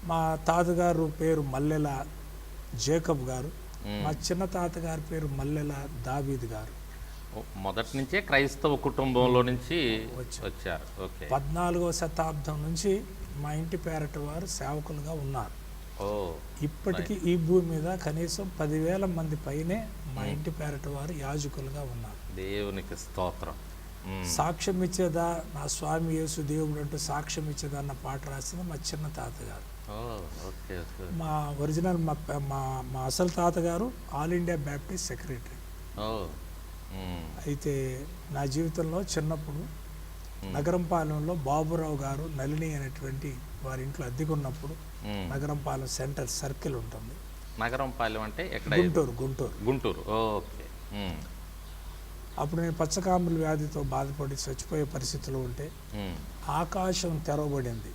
మా తాతగారు పేరు మల్లెల జేకబ్ గారు, మా చిన్న తాతగారి పేరు మల్లెల దావీద్ గారు. మొదటి నుంచే క్రైస్తవ కుటుంబంలో నుంచి వచ్చారు. ఓకే. 14వ శతాబ్దం నుంచి మా ఇంటి పేరటి వారు సేవకులుగా ఉన్నారు. ఇప్పటికీ ఈ భూమి మీద కనీసం 10,000 మంది పైనే మా ఇంటి పేరటి వారు యాజకులుగా ఉన్నారు. దేవునికి స్తోత్రం. సాక్ష్యం ఇచ్చేదా నా స్వామి యేసు దేవుడు అంటూ సాక్ష్యం ఇచ్చేదా అన్న పాట రాసింది మా చిన్న తాతగారు. మా ఒరిజినల్ మా అసలు తాతగారు ఆల్ ఇండియా బ్యాప్టిస్ట్ సెక్రటరీ. అయితే నా జీవితంలో చిన్నప్పుడు నగరంపాలెంలో బాబురావు గారు నళిని అనేటువంటి వారి ఇంట్లో అద్దెకున్నప్పుడు, నగరంపాలెం సెంటర్ సర్కిల్ ఉంటుంది. నగరంపాలెం అంటే గుంటూరు. ఓకే. అప్పుడు నేను పచ్చకాంబుల వ్యాధితో బాధపడి చచ్చిపోయే పరిస్థితిలో ఉంటే ఆకాశం తెరవబడింది.